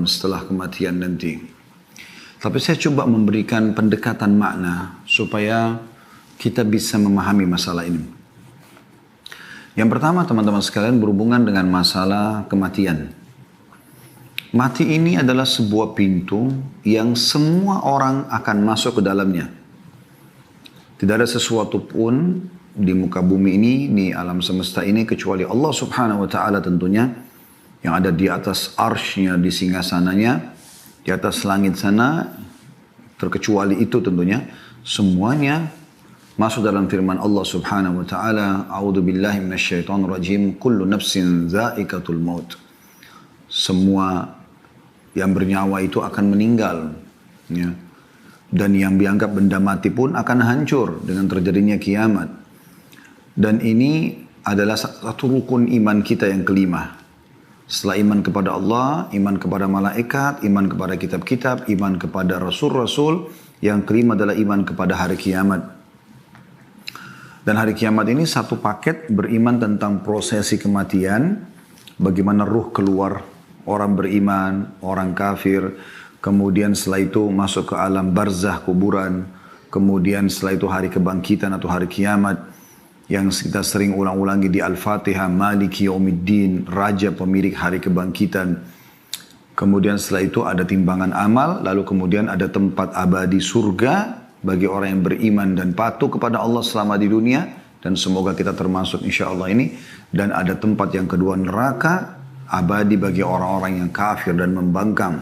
kehidupan setelah kematian nanti. Tapi saya coba memberikan pendekatan makna supaya kita bisa memahami masalah ini. Yang pertama teman-teman sekalian berhubungan dengan masalah kematian. Mati ini adalah sebuah pintu yang semua orang akan masuk ke dalamnya. Tidak ada sesuatu pun di muka bumi ini, di alam semesta ini, kecuali Allah subhanahu wa ta'ala tentunya, yang ada di atas arsy-Nya, di singgasananya, di atas langit sana, terkecuali itu tentunya, semuanya masuk dalam firman Allah subhanahu wa ta'ala, A'udzu billahi minasyaitonir rajim, kullu nafsin dha'iqatul maut. Semua yang bernyawa itu akan meninggal. Ya. Dan yang dianggap benda mati pun akan hancur dengan terjadinya kiamat. Dan ini adalah satu rukun iman kita yang kelima. Setelah iman kepada Allah, iman kepada malaikat, iman kepada kitab-kitab, iman kepada rasul-rasul, yang kelima adalah iman kepada hari kiamat. Dan hari kiamat ini satu paket beriman tentang prosesi kematian, bagaimana ruh keluar orang beriman, orang kafir, kemudian setelah itu masuk ke alam barzah kuburan, kemudian setelah itu hari kebangkitan atau hari kiamat, yang kita sering ulang-ulangi di Al-Fatihah, Maliki Yaumiddin, Raja pemilik hari kebangkitan. Kemudian setelah itu ada timbangan amal, lalu kemudian ada tempat abadi surga bagi orang yang beriman dan patuh kepada Allah selama di dunia, dan semoga kita termasuk insya Allah ini. Dan ada tempat yang kedua, neraka abadi bagi orang-orang yang kafir dan membangkang.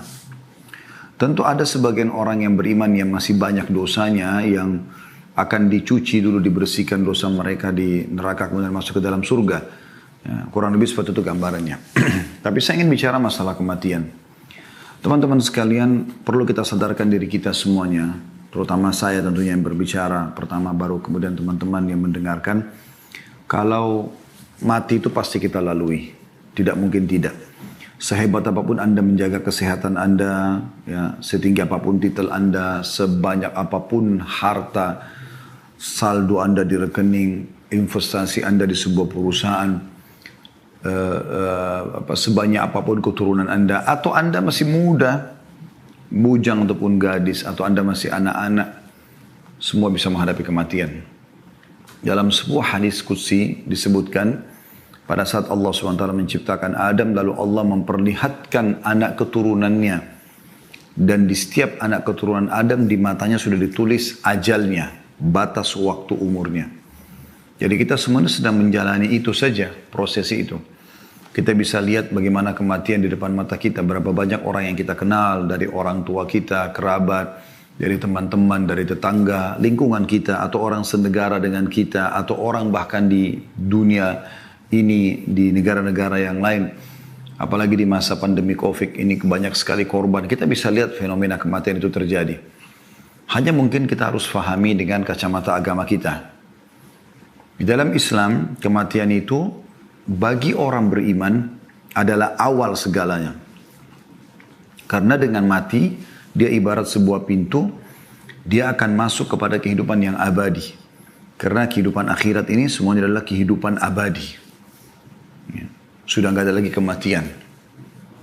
Tentu ada sebagian orang yang beriman yang masih banyak dosanya, yang akan dicuci dulu, dibersihkan dosa mereka di neraka, kemudian masuk ke dalam surga. Ya, kurang lebih seperti itu gambarannya. Tapi saya ingin bicara masalah kematian. Teman-teman sekalian, perlu kita sadarkan diri kita semuanya, terutama saya tentunya yang berbicara pertama, baru kemudian teman-teman yang mendengarkan, kalau mati itu pasti kita lalui. Tidak mungkin tidak. Sehebat apapun Anda menjaga kesehatan Anda, ya, setinggi apapun titel Anda, sebanyak apapun harta, saldo Anda di rekening, investasi Anda di sebuah perusahaan, sebanyak apapun keturunan Anda, atau Anda masih muda, bujang ataupun gadis, atau Anda masih anak-anak, semua bisa menghadapi kematian. Dalam sebuah hadis qudsi disebutkan, pada saat Allah SWT menciptakan Adam, lalu Allah memperlihatkan anak keturunannya. Dan di setiap anak keturunan Adam, di matanya sudah ditulis ajalnya, batas waktu umurnya. Jadi kita semuanya sedang menjalani itu saja, prosesi itu. Kita bisa lihat bagaimana kematian di depan mata kita. Berapa banyak orang yang kita kenal, dari orang tua kita, kerabat, dari teman-teman, dari tetangga, lingkungan kita, atau orang senegara dengan kita, atau orang bahkan di dunia ini, di negara-negara yang lain. Apalagi di masa pandemi Covid ini banyak sekali korban. Kita bisa lihat fenomena kematian itu terjadi. Hanya mungkin kita harus fahami dengan kacamata agama kita. Di dalam Islam, kematian itu bagi orang beriman adalah awal segalanya. Karena dengan mati, dia ibarat sebuah pintu, dia akan masuk kepada kehidupan yang abadi. Karena kehidupan akhirat ini semuanya adalah kehidupan abadi. Sudah nggak ada lagi kematian.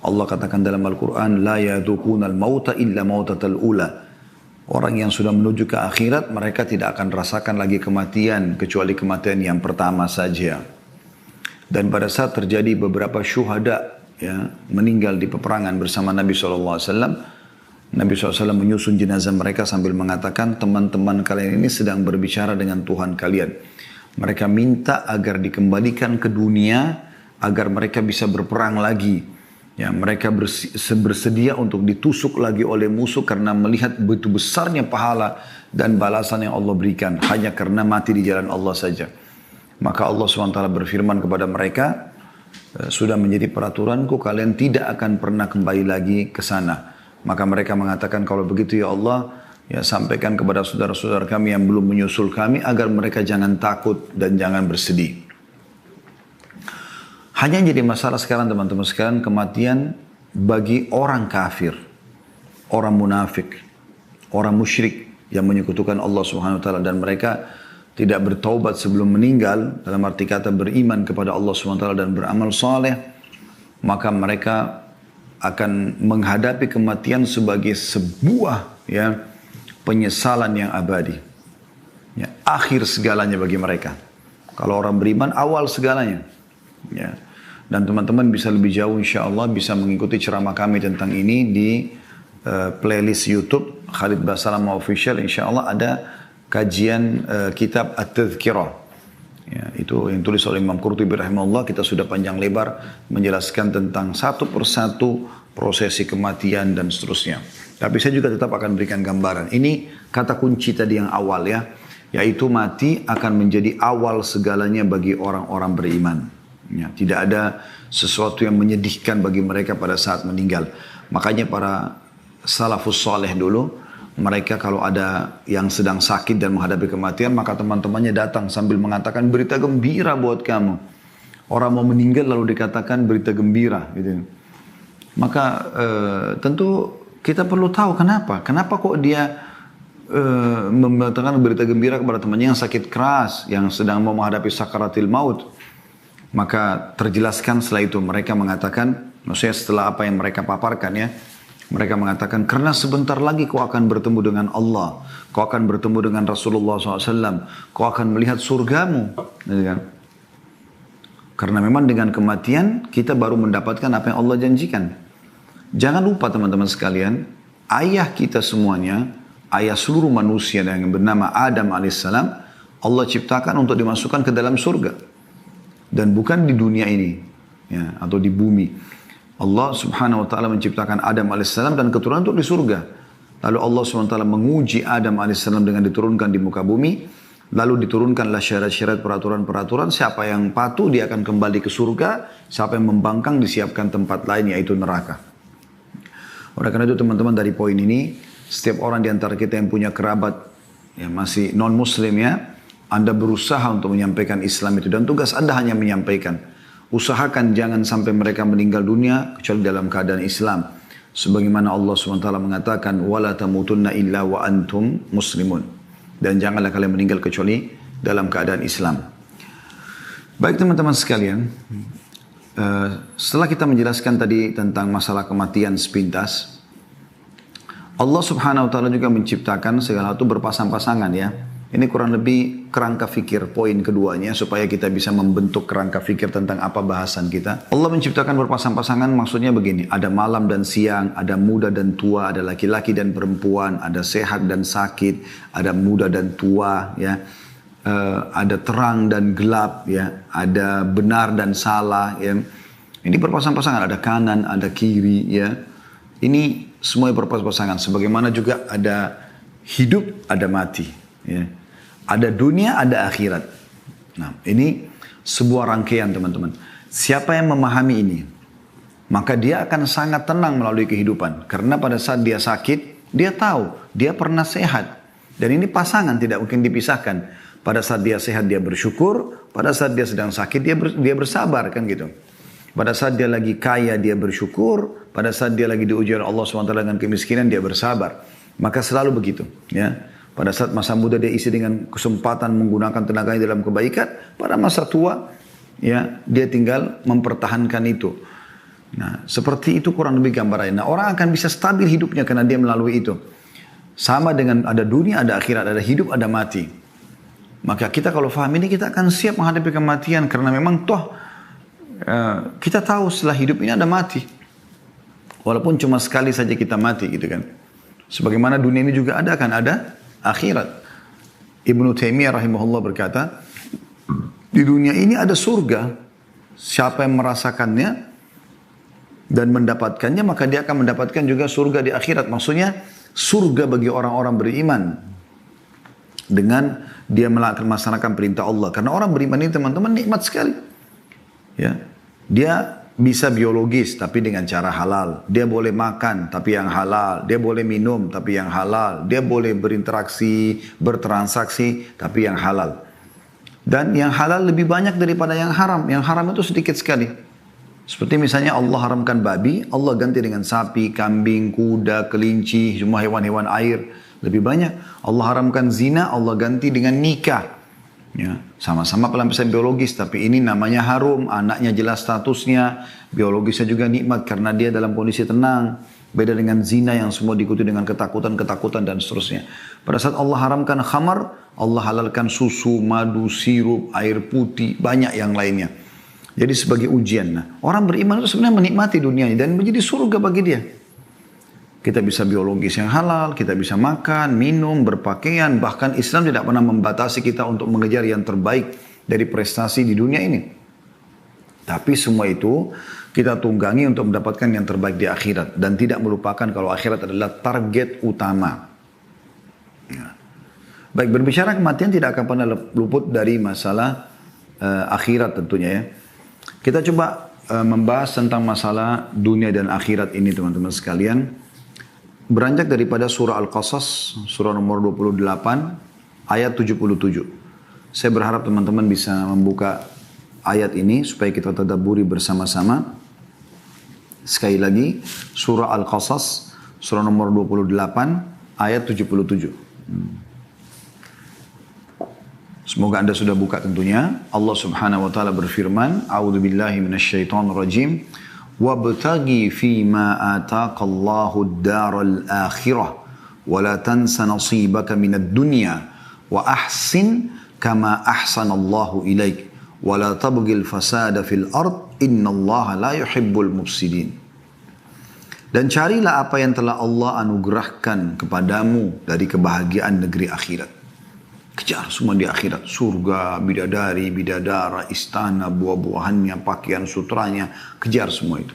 Allah katakan dalam Al-Quran, La yadhukunal mauta illa mautatal ula. Orang yang sudah menuju ke akhirat, mereka tidak akan rasakan lagi kematian, kecuali kematian yang pertama saja. Dan pada saat terjadi beberapa syuhada, ya, meninggal di peperangan bersama Nabi SAW, Nabi SAW menyusun jenazah mereka sambil mengatakan, teman-teman kalian ini sedang berbicara dengan Tuhan kalian. Mereka minta agar dikembalikan ke dunia, agar mereka bisa berperang lagi. Ya, mereka bersedia untuk ditusuk lagi oleh musuh karena melihat begitu besarnya pahala dan balasan yang Allah berikan hanya karena mati di jalan Allah saja. Maka Allah SWT berfirman kepada mereka, sudah menjadi peraturanku, kalian tidak akan pernah kembali lagi ke sana. Maka mereka mengatakan, kalau begitu ya Allah, ya sampaikan kepada saudara-saudara kami yang belum menyusul kami agar mereka jangan takut dan jangan bersedih. Hanya yang jadi masalah sekarang teman-teman sekalian, kematian bagi orang kafir, orang munafik, orang musyrik yang menyekutukan Allah Subhanahu wa taala dan mereka tidak bertaubat sebelum meninggal, dalam arti kata beriman kepada Allah Subhanahu wa taala dan beramal saleh, maka mereka akan menghadapi kematian sebagai sebuah ya penyesalan yang abadi. Ya, akhir segalanya bagi mereka. Kalau orang beriman awal segalanya. Ya. Dan teman-teman bisa lebih jauh insya Allah bisa mengikuti ceramah kami tentang ini di playlist YouTube Khalid Basalamah Official. Insya Allah ada kajian kitab At-Tadhkirah. Ya, itu yang tulis oleh Imam Qurtubi rahimahullah. Kita sudah panjang lebar menjelaskan tentang satu persatu prosesi kematian dan seterusnya. Tapi saya juga tetap akan berikan gambaran. Ini kata kunci tadi yang awal ya. Yaitu mati akan menjadi awal segalanya bagi orang-orang beriman. Ya, tidak ada sesuatu yang menyedihkan bagi mereka pada saat meninggal. Makanya para salafus saleh dulu, mereka kalau ada yang sedang sakit dan menghadapi kematian, maka teman-temannya datang sambil mengatakan berita gembira buat kamu. Orang mau meninggal lalu dikatakan berita gembira. Gitu. Maka tentu kita perlu tahu kenapa. Kenapa kok dia mengatakan berita gembira kepada temannya yang sakit keras, yang sedang mau menghadapi sakaratil maut. Maka terjelaskan setelah itu mereka mengatakan, maksudnya setelah apa yang mereka paparkan ya, mereka mengatakan karena sebentar lagi kau akan bertemu dengan Allah, kau akan bertemu dengan Rasulullah SAW, kau akan melihat surgamu. Karena memang dengan kematian kita baru mendapatkan apa yang Allah janjikan. Jangan lupa teman-teman sekalian, ayah kita semuanya, ayah seluruh manusia yang bernama Adam alaihissalam, Allah ciptakan untuk dimasukkan ke dalam surga. Dan bukan di dunia ini ya, atau di bumi. Allah subhanahu wa ta'ala menciptakan Adam alaihissalam dan keturunan untuk di surga. Lalu Allah subhanahu wa ta'ala menguji Adam alaihissalam dengan diturunkan di muka bumi. Lalu diturunkanlah syarat-syarat peraturan-peraturan. Siapa yang patuh dia akan kembali ke surga. Siapa yang membangkang disiapkan tempat lain yaitu neraka. Oleh karena itu teman-teman dari poin ini, setiap orang di antara kita yang punya kerabat yang masih non-muslim ya, Anda berusaha untuk menyampaikan Islam itu. Dan tugas Anda hanya menyampaikan. Usahakan jangan sampai mereka meninggal dunia kecuali dalam keadaan Islam. Sebagaimana Allah SWT mengatakan, وَلَا تَمُوتُنَّ إِلَّا وَأَنْتُمْ مُسْلِمُونَ. Dan janganlah kalian meninggal kecuali dalam keadaan Islam. Baik teman-teman sekalian. Setelah kita menjelaskan tadi tentang masalah kematian sepintas. Allah Subhanahu Wa Taala juga menciptakan segala itu berpasang-pasangan ya. Ini kurang lebih kerangka fikir poin keduanya supaya kita bisa membentuk kerangka fikir tentang apa bahasan kita. Allah menciptakan berpasang-pasangan maksudnya begini. Ada malam dan siang, ada muda dan tua, ada laki-laki dan perempuan, ada sehat dan sakit, ada muda dan tua, ya, ada terang dan gelap, ya, ada benar dan salah. Ya. Ini berpasang-pasangan, ada kanan, ada kiri. Ya. Ini semua berpasang-pasangan. Sebagaimana juga ada hidup, ada mati. Ya. Ada dunia, ada akhirat. Nah, ini sebuah rangkaian teman-teman. Siapa yang memahami ini, maka dia akan sangat tenang melalui kehidupan. Karena pada saat dia sakit, dia tahu, dia pernah sehat. Dan ini pasangan, tidak mungkin dipisahkan. Pada saat dia sehat, dia bersyukur. Pada saat dia sedang sakit, dia bersabar, kan gitu. Pada saat dia lagi kaya, dia bersyukur. Pada saat dia lagi diuji oleh Allah SWT dengan kemiskinan, dia bersabar. Maka selalu begitu, ya. Pada saat masa muda dia isi dengan kesempatan menggunakan tenaganya dalam kebaikan. Pada masa tua, ya, dia tinggal mempertahankan itu. Nah, seperti itu kurang lebih gambarannya. Nah, orang akan bisa stabil hidupnya karena dia melalui itu. Sama dengan ada dunia, ada akhirat, ada hidup, ada mati. Maka kita kalau faham ini, kita akan siap menghadapi kematian. Karena memang toh, kita tahu setelah hidup ini ada mati. Walaupun cuma sekali saja kita mati gitu kan. Sebagaimana dunia ini juga ada, kan ada akhirat. Ibnu Taimiyah rahimahullah berkata, di dunia ini ada surga. Siapa yang merasakannya dan mendapatkannya, maka dia akan mendapatkan juga surga di akhirat. Maksudnya surga bagi orang-orang beriman dengan dia melaksanakan perintah Allah. Karena orang beriman ini teman-teman nikmat sekali. Ya, dia bisa biologis tapi dengan cara halal. Dia boleh makan tapi yang halal. Dia boleh minum tapi yang halal. Dia boleh berinteraksi, bertransaksi tapi yang halal. Dan yang halal lebih banyak daripada yang haram. Yang haram itu sedikit sekali. Seperti misalnya Allah haramkan babi, Allah ganti dengan sapi, kambing, kuda, kelinci, semua hewan-hewan air. Lebih banyak. Allah haramkan zina, Allah ganti dengan nikah. Ya, sama-sama pelampiasan biologis, tapi ini namanya harum, anaknya jelas statusnya, biologisnya juga nikmat karena dia dalam kondisi tenang. Beda dengan zina yang semua diikuti dengan ketakutan-ketakutan dan seterusnya. Pada saat Allah haramkan khamar, Allah halalkan susu, madu, sirup, air putih, banyak yang lainnya. Jadi sebagai ujian. Nah, orang beriman itu sebenarnya menikmati dunia ini dan menjadi surga bagi dia. Kita bisa biologis yang halal, kita bisa makan, minum, berpakaian. Bahkan Islam tidak pernah membatasi kita untuk mengejar yang terbaik dari prestasi di dunia ini. Tapi semua itu kita tunggangi untuk mendapatkan yang terbaik di akhirat. Dan tidak melupakan kalau akhirat adalah target utama. Ya. Baik, berbicara kematian tidak akan pernah luput dari masalah akhirat tentunya ya. Kita coba membahas tentang masalah dunia dan akhirat ini teman-teman sekalian. Beranjak daripada surah Al-Qasas, surah nomor 28, ayat 77. Saya berharap teman-teman bisa membuka ayat ini supaya kita tadabburi bersama-sama. Sekali lagi, surah Al-Qasas, surah nomor 28, ayat 77. Semoga Anda sudah buka tentunya. Allah Subhanahu wa taala berfirman, A'udzubillahi minasyaitonirrajim. Wabtaghi fima ataqallahu ad-daral akhirah wa la tansa nasibaka minad dunya wa ahsin kama ahsanallahu ilaik wa la tabghil fasada fil ard innallaha la yuhibbul mufsidin. Dan carilah apa yang telah Allah anugerahkan kepadamu dari kebahagiaan negeri akhirat. Kejar semua di akhirat. Surga, bidadari, bidadara, istana, buah-buahannya, pakaian sutranya. Kejar semua itu.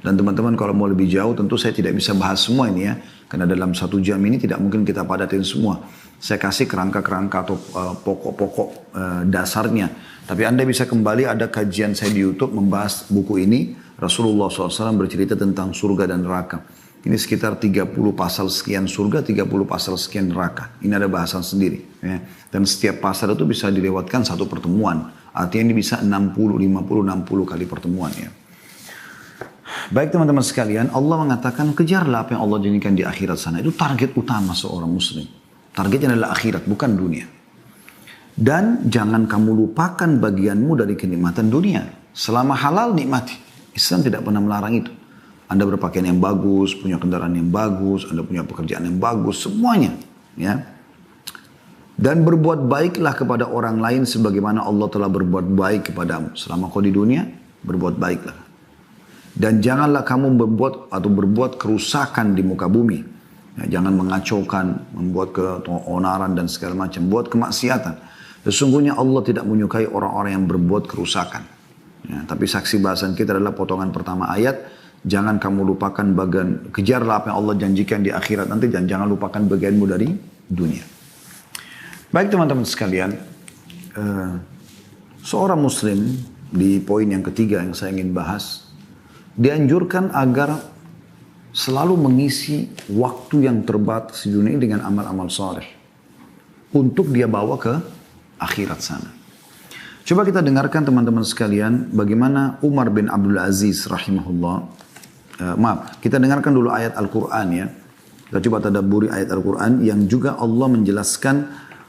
Dan teman-teman kalau mau lebih jauh tentu saya tidak bisa bahas semua ini ya. Karena dalam 1 jam ini tidak mungkin kita padatin semua. Saya kasih kerangka-kerangka atau pokok-pokok dasarnya. Tapi Anda bisa kembali, ada kajian saya di YouTube membahas buku ini. Rasulullah SAW bercerita tentang surga dan neraka. Ini sekitar 30 pasal sekian surga, 30 pasal sekian neraka. Ini ada bahasan sendiri. Ya. Dan setiap pasal itu bisa dilewatkan satu pertemuan. Artinya ini bisa 60, 50, 60 kali pertemuan. Ya. Baik teman-teman sekalian, Allah mengatakan kejarlah apa yang Allah janjikan di akhirat sana. Itu target utama seorang muslim. Targetnya adalah akhirat, bukan dunia. Dan jangan kamu lupakan bagianmu dari kenikmatan dunia. Selama halal nikmati. Islam tidak pernah melarang itu. Anda berpakaian yang bagus, punya kendaraan yang bagus, Anda punya pekerjaan yang bagus, semuanya. Ya. Dan berbuat baiklah kepada orang lain sebagaimana Allah telah berbuat baik kepadamu. Selama kau di dunia, berbuat baiklah. Dan janganlah kamu berbuat kerusakan di muka bumi. Ya, jangan mengacaukan, membuat keonaran dan segala macam. Buat kemaksiatan. Sesungguhnya Allah tidak menyukai orang-orang yang berbuat kerusakan. Ya, tapi saksi bahasan kita adalah potongan pertama ayat. Jangan kamu lupakan bagian, kejarlah apa yang Allah janjikan di akhirat nanti dan jangan lupakan bagianmu dari dunia. Baik teman-teman sekalian, seorang muslim di poin yang ketiga yang saya ingin bahas, dianjurkan agar selalu mengisi waktu yang terbatas di dunia dengan amal-amal saleh untuk dia bawa ke akhirat sana. Coba kita dengarkan teman-teman sekalian bagaimana Umar bin Abdul Aziz rahimahullah. Kita dengarkan dulu ayat Al-Quran ya. Kita coba tadabburi ayat Al-Quran yang juga Allah menjelaskan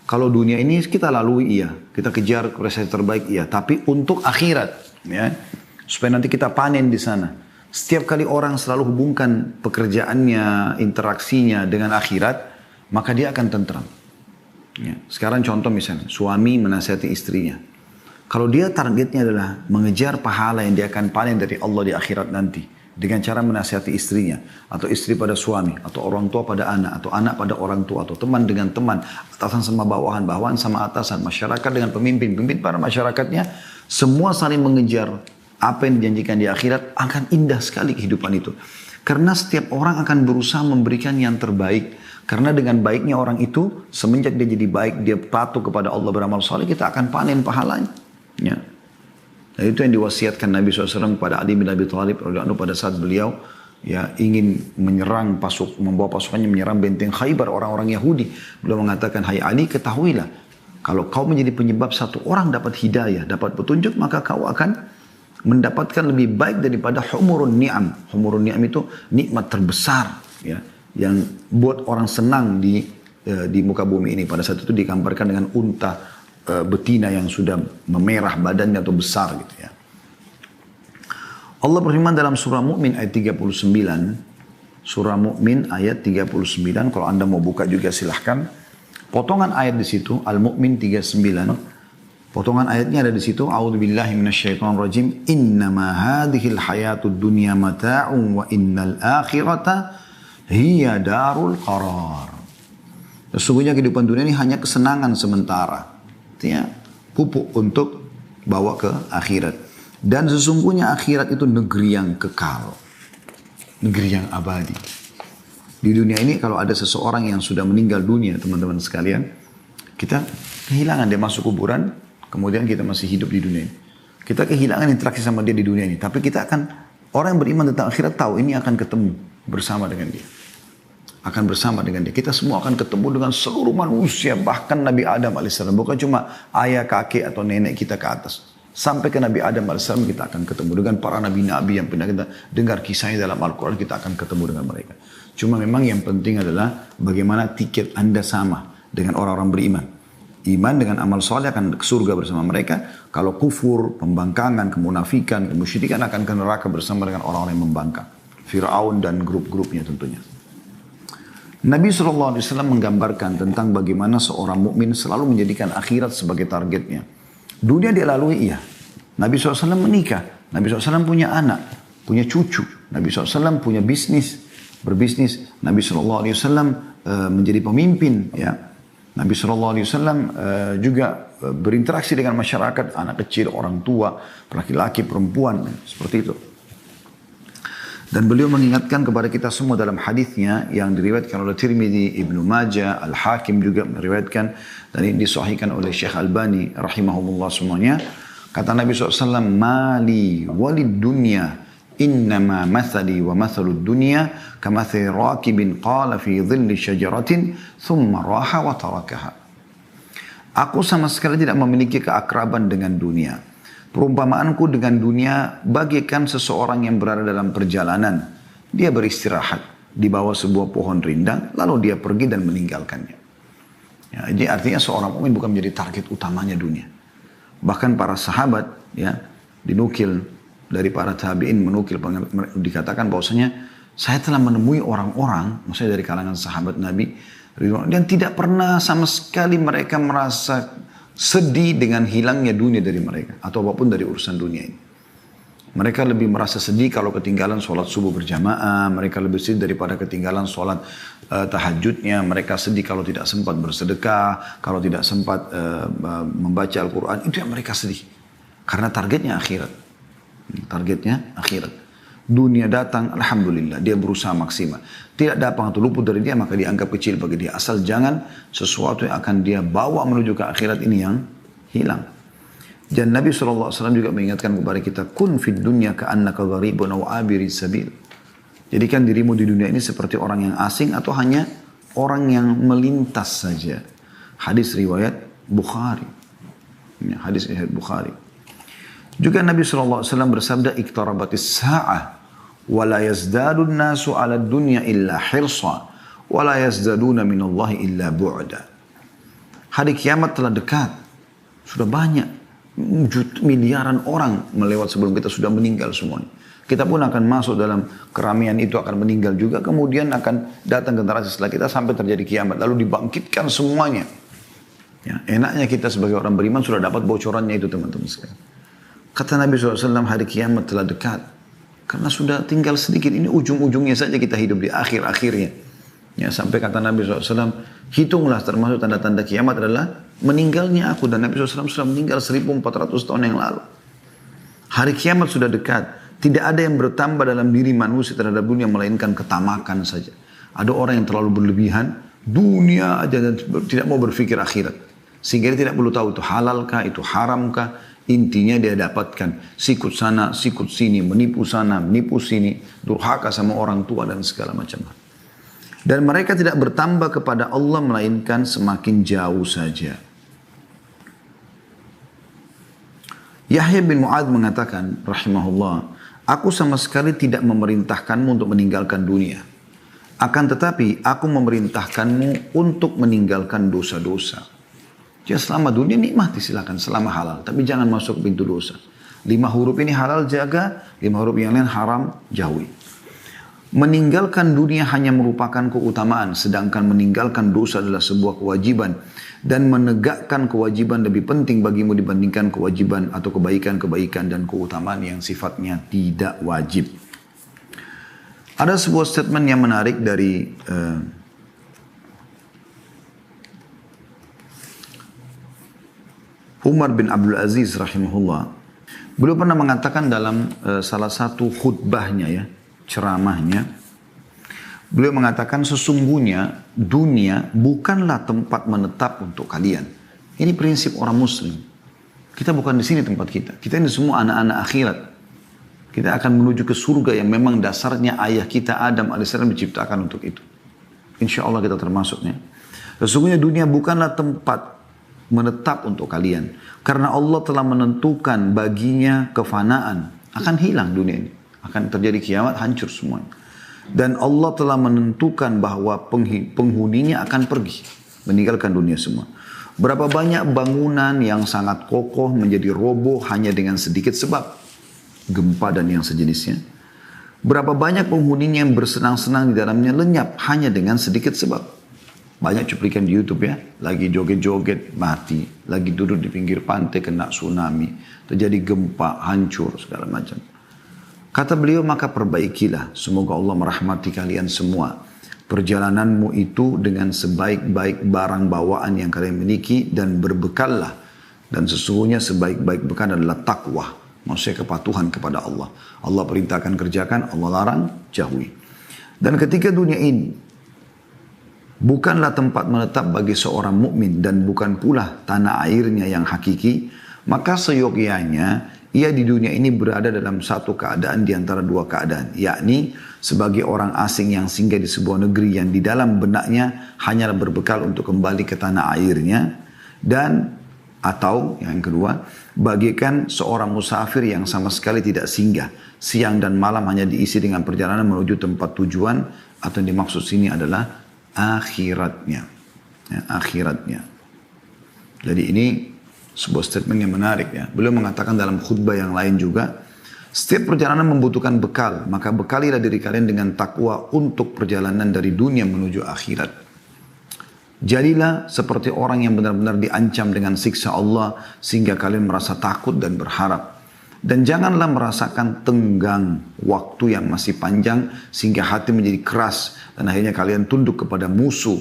kalau dunia ini kita lalui iya. Kita kejar prestasi terbaik iya. Tapi untuk akhirat ya. Supaya nanti kita panen di sana. Setiap kali orang selalu hubungkan pekerjaannya, interaksinya dengan akhirat. Maka dia akan tentram. Ya. Sekarang contoh misalnya. Suami menasihati istrinya. Kalau dia targetnya adalah mengejar pahala yang dia akan panen dari Allah di akhirat nanti. Dengan cara menasihati istrinya, atau istri pada suami, atau orang tua pada anak, atau anak pada orang tua, atau teman dengan teman, atasan sama bawahan, bawahan sama atasan, masyarakat dengan pemimpin, pemimpin para masyarakatnya, semua saling mengejar apa yang dijanjikan di akhirat, akan indah sekali kehidupan itu. Karena setiap orang akan berusaha memberikan yang terbaik. Karena dengan baiknya orang itu, semenjak dia jadi baik, dia patuh kepada Allah beramal saleh, kita akan panen pahalanya. Ya. Dan itu yang diwasiatkan Nabi SAW kepada Ali bin Abi Thalib pada saat beliau ya ingin menyerang membawa pasukannya menyerang benteng Khaybar orang-orang Yahudi. Beliau mengatakan, hai Ali, ketahuilah kalau kau menjadi penyebab satu orang dapat hidayah, dapat petunjuk, maka kau akan mendapatkan lebih baik daripada humurun ni'am. Humurun ni'am itu nikmat terbesar ya, yang buat orang senang di muka bumi ini. Pada saat itu digambarkan dengan unta betina yang sudah memerah badannya atau besar gitu ya. Allah berfirman dalam surah Mu'min ayat 39. Surah Mu'min ayat 39. Kalau Anda mau buka juga silahkan. Potongan ayat di situ, Al-Mu'min 39. Potongan ayatnya ada di situ. A'udzubillahi minasyaitonirrajim. Innama hadhil hayatud dunya mata'un wa innal akhirata hiya darul qarar. Sesungguhnya kehidupan dunia ini hanya kesenangan sementara. Artinya pupuk untuk bawa ke akhirat. Dan sesungguhnya akhirat itu negeri yang kekal. Negeri yang abadi. Di dunia ini kalau ada seseorang yang sudah meninggal dunia, teman-teman sekalian, kita kehilangan dia masuk kuburan, kemudian kita masih hidup di dunia ini. Kita kehilangan interaksi sama dia di dunia ini. Tapi kita akan, orang yang beriman tentang akhirat tahu ini akan ketemu bersama dengan dia. Akan bersama dengan dia. Kita semua akan ketemu dengan seluruh manusia, bahkan Nabi Adam AS. Bukan cuma ayah, kakek, atau nenek kita ke atas. Sampai ke Nabi Adam AS kita akan ketemu dengan para nabi-nabi yang pernah kita dengar kisahnya dalam Al-Quran, kita akan ketemu dengan mereka. Cuma memang yang penting adalah bagaimana tiket Anda sama dengan orang-orang beriman. Iman dengan amal soleh akan ke surga bersama mereka. Kalau kufur, pembangkangan, kemunafikan, kemusyrikan akan ke neraka bersama dengan orang-orang yang membangkang. Fir'aun dan grup-grupnya tentunya. Nabi SAW menggambarkan tentang bagaimana seorang mukmin selalu menjadikan akhirat sebagai targetnya. Dunia dia lalui iya. Nabi SAW menikah. Nabi SAW punya anak, punya cucu. Nabi SAW punya bisnis, berbisnis. Nabi SAW menjadi pemimpin. Ya. Nabi SAW juga berinteraksi dengan masyarakat, anak kecil, orang tua, laki-laki, perempuan, seperti itu. Dan beliau mengingatkan kepada kita semua dalam hadisnya yang diriwayatkan oleh Tirmidzi, Ibnu Majah, Al-Hakim juga meriwayatkan dan ini disahihkan oleh Syekh Albani rahimahumullah semuanya. Kata Nabi SAW, "Mali walid dunya innama mathali wa mathalud dunya kamathali rakibin qala fi dhilli syajaratin thumma raha wa tarakaha." Aku sama sekali tidak memiliki keakraban dengan dunia. Perumpamaanku dengan dunia bagaikan seseorang yang berada dalam perjalanan. Dia beristirahat di bawah sebuah pohon rindang, lalu dia pergi dan meninggalkannya. Ya, jadi artinya seorang mukmin bukan menjadi target utamanya dunia. Bahkan para sahabat, ya, dinukil dari para tabi'in, dikatakan bahwasanya saya telah menemui orang-orang, maksudnya dari kalangan sahabat Nabi, yang tidak pernah sama sekali mereka merasa sedih dengan hilangnya dunia dari mereka. Atau apapun dari urusan dunia ini. Mereka lebih merasa sedih kalau ketinggalan sholat subuh berjamaah. Mereka lebih sedih daripada ketinggalan sholat tahajudnya. Mereka sedih kalau tidak sempat bersedekah. Kalau tidak sempat membaca Al-Quran. Itu yang mereka sedih. Karena targetnya akhirat. Targetnya akhirat. Dunia datang, alhamdulillah, dia berusaha maksimal. Tidak datang atau luput dari dia, maka dianggap kecil bagi dia. Asal jangan sesuatu yang akan dia bawa menuju ke akhirat ini yang hilang. Dan Nabi SAW juga mengingatkan kepada kita, kun fid dunya ka'annaka gharibun aw abiri sabil. Jadikan dirimu di dunia ini seperti orang yang asing atau hanya orang yang melintas saja. Hadis riwayat Bukhari. Hadis riwayat Bukhari. Juga Nabi SAW bersabda, iktarabatis sa'ah. وَلَا يَزْدَادُ النَّاسُ عَلَى الدُّنْيَا إِلَّا حِرْصًا وَلَا يَزْدَادُونَ مِنَ اللَّهِ إِلَّا بُعْدًا. Hari kiamat telah dekat. Sudah banyak. Miliaran orang melewat sebelum kita sudah meninggal semuanya. Kita pun akan masuk dalam keramaian itu, akan meninggal juga. Kemudian akan datang generasi setelah kita sampai terjadi kiamat. Lalu dibangkitkan semuanya. Ya, enaknya kita sebagai orang beriman sudah dapat bocorannya itu teman-teman sekalian. Kata Nabi SAW, hari kiamat telah dekat. Karena sudah tinggal sedikit, ini ujung-ujungnya saja kita hidup di akhir-akhirnya. Ya, sampai kata Nabi SAW, hitunglah termasuk tanda-tanda kiamat adalah meninggalnya aku. Dan Nabi SAW sudah meninggal 1400 tahun yang lalu. Hari kiamat sudah dekat. Tidak ada yang bertambah dalam diri manusia terhadap dunia melainkan ketamakan saja. Ada orang yang terlalu berlebihan, dunia aja dan tidak mau berpikir akhirat. Sehingga dia tidak perlu tahu itu halalkah, itu haramkah. Intinya dia dapatkan sikut sana, sikut sini, menipu sana, menipu sini, durhaka sama orang tua dan segala macam. Dan mereka tidak bertambah kepada Allah melainkan semakin jauh saja. Yahya bin Mu'adz mengatakan, rahimahullah, aku sama sekali tidak memerintahkanmu untuk meninggalkan dunia. Akan tetapi aku memerintahkanmu untuk meninggalkan dosa-dosa. Jadi selama dunia nikmati silakan, selama halal. Tapi jangan masuk pintu dosa. 5 huruf ini halal jaga, 5 huruf yang lain haram jauhi. Meninggalkan dunia hanya merupakan keutamaan, sedangkan meninggalkan dosa adalah sebuah kewajiban. Dan menegakkan kewajiban lebih penting bagimu dibandingkan kewajiban atau kebaikan-kebaikan dan keutamaan yang sifatnya tidak wajib. Ada sebuah statement yang menarik dari Umar bin Abdul Aziz rahimahullah. Beliau pernah mengatakan dalam salah satu khutbahnya ya, ceramahnya, beliau mengatakan sesungguhnya dunia bukanlah tempat menetap untuk kalian. Ini prinsip orang muslim. Kita bukan di sini tempat kita. Kita ini semua anak-anak akhirat. Kita akan menuju ke surga yang memang dasarnya ayah kita Adam alaihissalam diciptakan untuk itu. Insya Allah kita termasuknya. Sesungguhnya dunia bukanlah tempat menetap untuk kalian. Karena Allah telah menentukan baginya kefanaan. Akan hilang dunia ini. Akan terjadi kiamat, hancur semuanya. Dan Allah telah menentukan bahwa penghuninya akan pergi. Meninggalkan dunia semua. Berapa banyak bangunan yang sangat kokoh menjadi roboh hanya dengan sedikit sebab. Gempa dan yang sejenisnya. Berapa banyak penghuninya yang bersenang-senang di dalamnya lenyap hanya dengan sedikit sebab. Banyak cuplikan di YouTube ya. Lagi joget-joget mati. Lagi duduk di pinggir pantai kena tsunami. Terjadi gempa, hancur segala macam. Kata beliau, maka perbaikilah. Semoga Allah merahmati kalian semua. Perjalananmu itu dengan sebaik-baik barang bawaan yang kalian miliki. Dan berbekallah. Dan sesungguhnya sebaik-baik bekal adalah takwa. Maksudnya kepatuhan kepada Allah. Allah perintahkan kerjakan, Allah larang jauhi. Dan ketika dunia ini bukanlah tempat menetap bagi seorang mukmin dan bukan pula tanah airnya yang hakiki, maka seyogyanya ia di dunia ini berada dalam satu keadaan di antara dua keadaan, yakni sebagai orang asing yang singgah di sebuah negeri yang di dalam benaknya hanyalah berbekal untuk kembali ke tanah airnya, dan atau yang kedua, bagaikan seorang musafir yang sama sekali tidak singgah, siang dan malam hanya diisi dengan perjalanan menuju tempat tujuan, atau yang dimaksud sini adalah akhiratnya. Ya, akhiratnya. Jadi ini sebuah statement yang menarik ya. Beliau mengatakan dalam khutbah yang lain juga, setiap perjalanan membutuhkan bekal, maka bekalilah diri kalian dengan takwa untuk perjalanan dari dunia menuju akhirat. Jadilah seperti orang yang benar-benar diancam dengan siksa Allah sehingga kalian merasa takut dan berharap. Dan janganlah merasakan tenggang waktu yang masih panjang sehingga hati menjadi keras dan akhirnya kalian tunduk kepada musuh.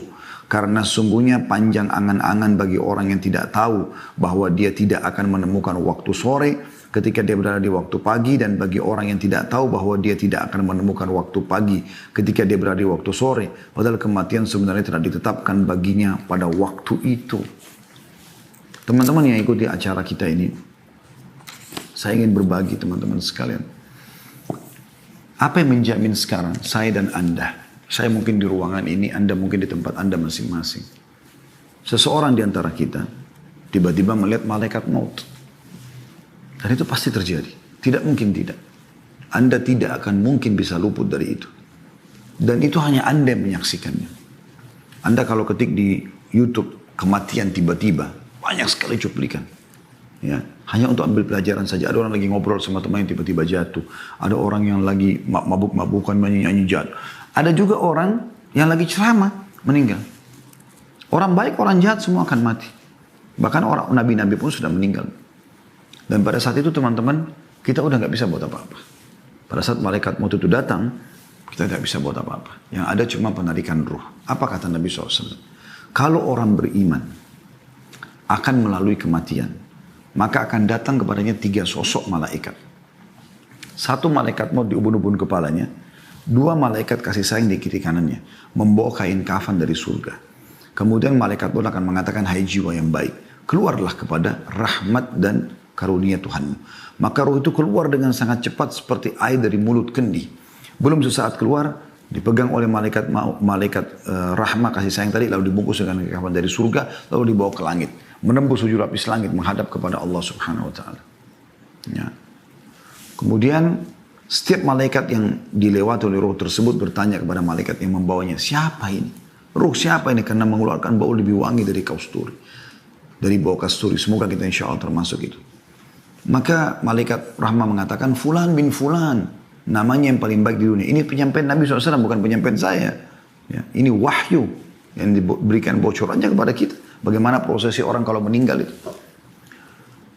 Karena sungguhnya panjang angan-angan bagi orang yang tidak tahu bahwa dia tidak akan menemukan waktu sore ketika dia berada di waktu pagi, dan bagi orang yang tidak tahu bahwa dia tidak akan menemukan waktu pagi ketika dia berada di waktu sore. Padahal kematian sebenarnya telah ditetapkan baginya pada waktu itu. Teman-teman yang ikuti acara kita ini, saya ingin berbagi teman-teman sekalian. Apa yang menjamin sekarang saya dan Anda? Saya mungkin di ruangan ini, Anda mungkin di tempat Anda masing-masing. Seseorang di antara kita tiba-tiba melihat malaikat maut. Dan itu pasti terjadi. Tidak mungkin tidak. Anda tidak akan mungkin bisa luput dari itu. Dan itu hanya Anda yang menyaksikannya. Anda kalau ketik di YouTube kematian tiba-tiba, banyak sekali cuplikan. Ya, hanya untuk ambil pelajaran saja. Ada orang lagi ngobrol sama teman yang tiba-tiba jatuh. Ada orang yang lagi mabuk-mabukan nyanyi-nyanyi jatuh. Ada juga orang yang lagi ceramah meninggal. Orang baik, orang jahat semua akan mati. Bahkan orang nabi-nabi pun sudah meninggal. Dan pada saat itu teman-teman, kita udah gak bisa buat apa-apa. Pada saat malaikat maut itu datang, kita tidak bisa buat apa-apa. Yang ada cuma penarikan ruh. Apa kata Nabi SAW? Kalau orang beriman akan melalui kematian, maka akan datang kepadanya 3 sosok malaikat. 1 malaikat maut di ubun-ubun kepalanya, 2 malaikat kasih sayang di kiri kanannya, membawa kain kafan dari surga. Kemudian malaikat maut akan mengatakan, hai jiwa yang baik, keluarlah kepada rahmat dan karunia Tuhanmu. Maka roh itu keluar dengan sangat cepat seperti air dari mulut kendi. Belum sesaat keluar, dipegang oleh malaikat rahmat kasih sayang tadi, lalu dibungkus dengan kain dari surga, lalu dibawa ke langit, menembus 7 lapis langit, menghadap kepada Allah Subhanahu Wa Taala. Ya. Kemudian setiap malaikat yang dilewati oleh roh tersebut bertanya kepada malaikat yang membawanya, siapa ini? Roh siapa ini? Karena mengeluarkan bau lebih wangi dari kasturi. dari bau kasturi. Semoga kita insya Allah termasuk itu. Maka malaikat rahmah mengatakan, Fulan bin Fulan, namanya yang paling baik di dunia. Ini penyampaian Nabi SAW, bukan penyampaian saya. Ya, ini wahyu yang diberikan bocorannya kepada kita. Bagaimana prosesi orang kalau meninggal itu.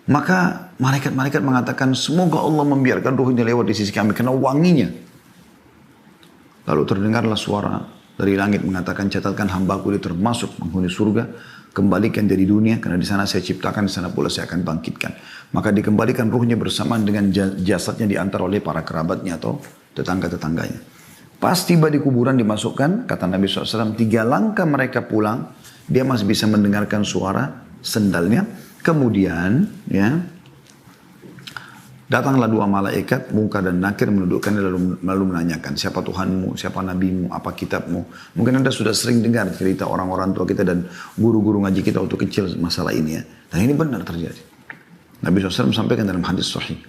Maka malaikat-malaikat mengatakan, semoga Allah membiarkan ruhnya lewat di sisi kami, karena wanginya. Lalu terdengarlah suara dari langit mengatakan, catatkan hambaku ini termasuk penghuni surga, kembalikan dari dunia, karena di sana saya ciptakan, di sana pula saya akan bangkitkan. Maka dikembalikan ruhnya bersamaan dengan jasadnya diantar oleh para kerabatnya atau tetangga-tetangganya. Pas tiba di kuburan dimasukkan, kata Nabi SAW, 3 langkah mereka pulang, dia masih bisa mendengarkan suara sendalnya. Kemudian, ya, datanglah 2 malaikat, Munkar dan Nakir, mendudukkannya lalu menanyakan, siapa Tuhanmu, siapa Nabimu, apa kitabmu. Mungkin Anda sudah sering dengar cerita orang-orang tua kita dan guru-guru ngaji kita waktu kecil masalah ini ya. Dan ini benar terjadi. Nabi SAW sampaikan dalam hadis sahih.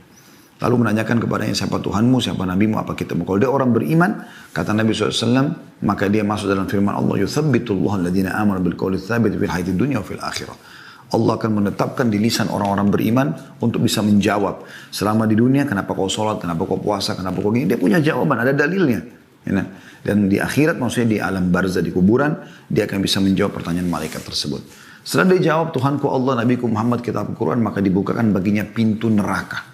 Lalu menanyakan kepadanya, siapa Tuhanmu, siapa Nabimu, apa kitabmu. Kalau dia orang beriman, kata Nabi SAW, maka dia masuk dalam firman Allah, yuthabbitullahu alladhina amanu bil qawli tsabit fil hayatid dunya wa fil akhirah. Allah akan menetapkan di lisan orang-orang beriman untuk bisa menjawab. Selama di dunia, kenapa kau sholat, kenapa kau puasa, kenapa kau gini. Dia punya jawaban, ada dalilnya. Ya, dan di akhirat, maksudnya di alam barzah, di kuburan, dia akan bisa menjawab pertanyaan malaikat tersebut. Setelah dia jawab, Tuhanku Allah, Nabiku Muhammad, kitab Al-Quran, maka dibukakan baginya pintu neraka.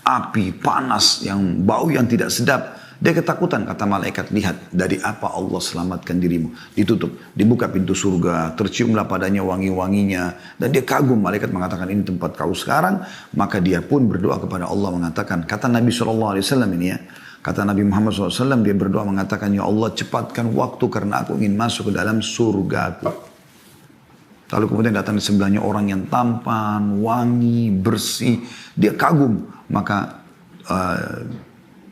Api, panas, yang bau yang tidak sedap. Dia ketakutan, kata malaikat, lihat dari apa Allah selamatkan dirimu. Ditutup, dibuka pintu surga, terciumlah padanya wangi-wanginya. Dan dia kagum, malaikat mengatakan ini tempat kau sekarang. Maka dia pun berdoa kepada Allah mengatakan, kata Nabi SAW ini ya, kata Nabi Muhammad SAW, dia berdoa mengatakan, ya Allah cepatkan waktu karena aku ingin masuk ke dalam surgaku. Lalu kemudian datang di sebelahnya orang yang tampan, wangi, bersih. Dia kagum, maka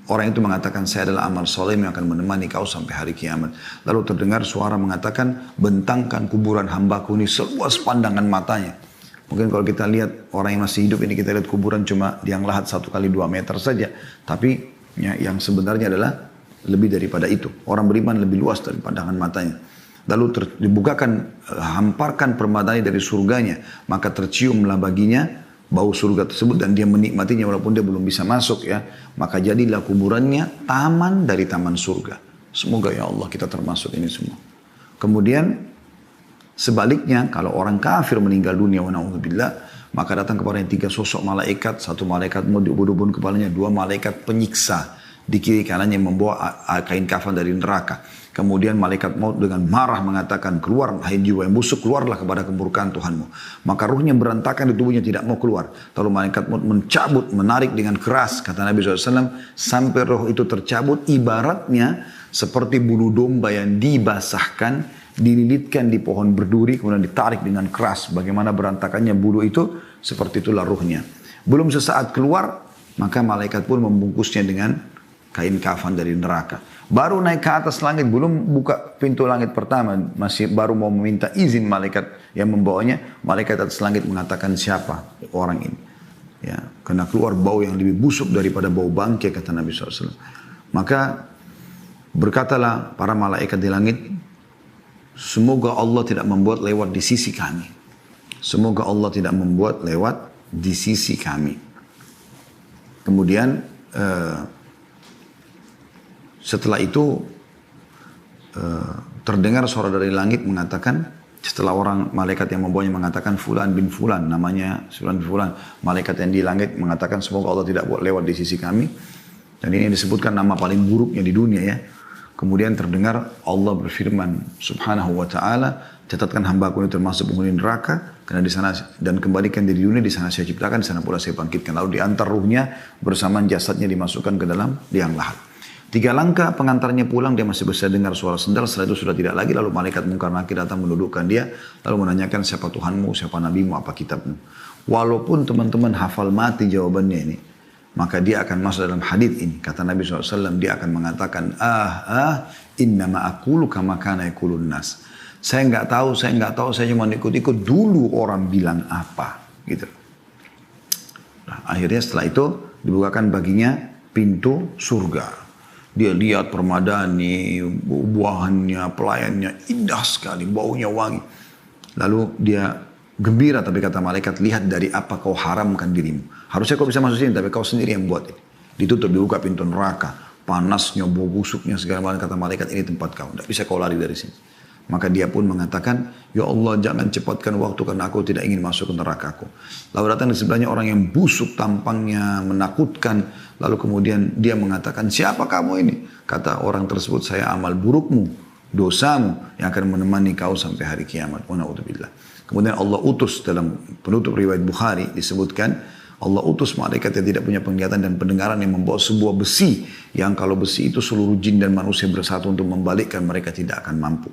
orang itu mengatakan, saya adalah amal soleh yang akan menemani kau sampai hari kiamat. Lalu terdengar suara mengatakan, bentangkan kuburan hambaku ini seluas pandangan matanya. Mungkin kalau kita lihat orang yang masih hidup ini, kita lihat kuburan cuma yang lahat 1 kali 2 meter saja. Tapi ya, yang sebenarnya adalah lebih daripada itu. Orang beriman lebih luas dari pandangan matanya. Lalu dibukakan, hamparkan permadani dari surganya. Maka terciumlah baginya bau surga tersebut dan dia menikmatinya walaupun dia belum bisa masuk ya. Maka jadilah kuburannya taman dari taman surga. Semoga ya Allah kita termasuk ini semua. Kemudian sebaliknya kalau orang kafir meninggal dunia wa na'udzubillah, maka datang kepadanya 3 sosok malaikat. 1 malaikat mau diubun-ubun kepalanya, 2 malaikat penyiksa di kiri kanannya membawa kain kafan dari neraka. Kemudian malaikat maut dengan marah mengatakan, keluar hai jiwa yang busuk, keluarlah kepada kemurkaan Tuhanmu. Maka ruhnya berantakan di tubuhnya, tidak mau keluar. Lalu malaikat maut mencabut, menarik dengan keras, kata Nabi SAW, sampai roh itu tercabut, ibaratnya seperti bulu domba yang dibasahkan, dililitkan di pohon berduri, kemudian ditarik dengan keras. Bagaimana berantakannya bulu itu, seperti itulah ruhnya. Belum sesaat keluar, maka malaikat pun membungkusnya dengan kain kafan dari neraka. Baru naik ke atas langit, belum buka pintu langit pertama, masih baru mau meminta izin malaikat yang membawanya. Malaikat atas langit mengatakan, siapa orang ini? Ya, karena keluar bau yang lebih busuk daripada bau bangkai, kata Nabi SAW. Maka berkatalah para malaikat di langit, semoga Allah tidak membuat lewat di sisi kami. Semoga Allah tidak membuat lewat di sisi kami. Kemudian setelah itu terdengar suara dari langit mengatakan, setelah orang malaikat yang membawanya mengatakan Fulan bin Fulan, namanya Fulan bin Fulan, malaikat yang di langit mengatakan semoga Allah tidak buat lewat di sisi kami. Dan ini disebutkan nama paling buruknya di dunia ya. Kemudian terdengar Allah berfirman subhanahu wa ta'ala, catatkan hambaku ini termasuk penghuni neraka, karena di sana dan kembalikan di dunia, di sana saya ciptakan, di sana pula saya bangkitkan. Lalu diantar ruhnya bersamaan jasadnya dimasukkan ke dalam liang lahat. 3 langkah pengantarnya pulang, dia masih bisa dengar suara sendal. Setelah itu sudah tidak lagi. Lalu malaikat Munkar Nakir datang mendudukkan dia, lalu menanyakan siapa Tuhanmu, siapa Nabimu, apa kitabmu. Walaupun teman-teman hafal mati jawabannya ini, maka dia akan masuk dalam hadits ini. Kata Nabi SAW, dia akan mengatakan, innama aqulu kama kana yaqulun nas. Saya nggak tahu, saya cuma ikut-ikut dulu orang bilang apa, gitu. Nah, akhirnya setelah itu dibukakan baginya pintu surga. Dia lihat permadani, buahannya, pelayannya indah sekali, baunya wangi. Lalu dia Gembira, tapi kata malaikat, lihat dari apa kau haramkan dirimu. Harusnya kau bisa masuk sini, tapi kau sendiri yang buat ini. Ditutup, dibuka pintu neraka. Panasnya, bau busuknya, segala macam. Kata malaikat, ini tempat kau. Tidak bisa kau lari dari sini. Maka dia pun mengatakan, ya Allah jangan cepatkan waktu karena aku tidak ingin masuk ke nerakaku. Lalu datang di sebelahnya orang yang busuk tampangnya, menakutkan. Lalu kemudian dia mengatakan, siapa kamu ini? Kata orang tersebut, saya amal burukmu, dosamu yang akan menemani kau sampai hari kiamat. Wa na'udzubillah. Kemudian Allah utus, dalam penutup riwayat Bukhari disebutkan, Allah utus malaikat yang tidak punya penglihatan dan pendengaran yang membawa sebuah besi, yang kalau besi itu seluruh jin dan manusia bersatu untuk membalikkan, mereka tidak akan mampu.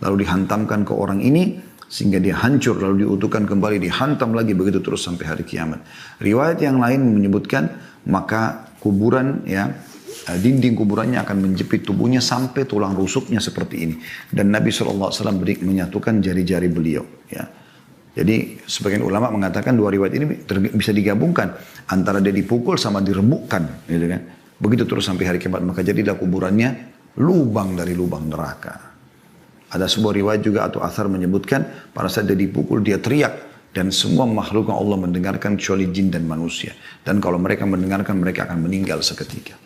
Lalu dihantamkan ke orang ini sehingga dia hancur, lalu diutuhkan kembali, dihantam lagi, begitu terus sampai hari kiamat. Riwayat yang lain menyebutkan maka kuburan, ya, dinding kuburannya akan menjepit tubuhnya sampai tulang rusuknya seperti ini. Dan Nabi SAW menyatukan jari-jari beliau. Ya. Jadi sebagian ulama mengatakan dua riwayat ini bisa digabungkan antara dia dipukul sama diremukkan, gitu kan. Begitu terus sampai hari kiamat, maka jadilah kuburannya lubang dari lubang neraka. Ada sebuah riwayat juga atau athar menyebutkan pada saat dia dipukul dia teriak dan semua makhluk Allah mendengarkan kecuali jin dan manusia. Dan kalau mereka mendengarkan mereka akan meninggal seketika.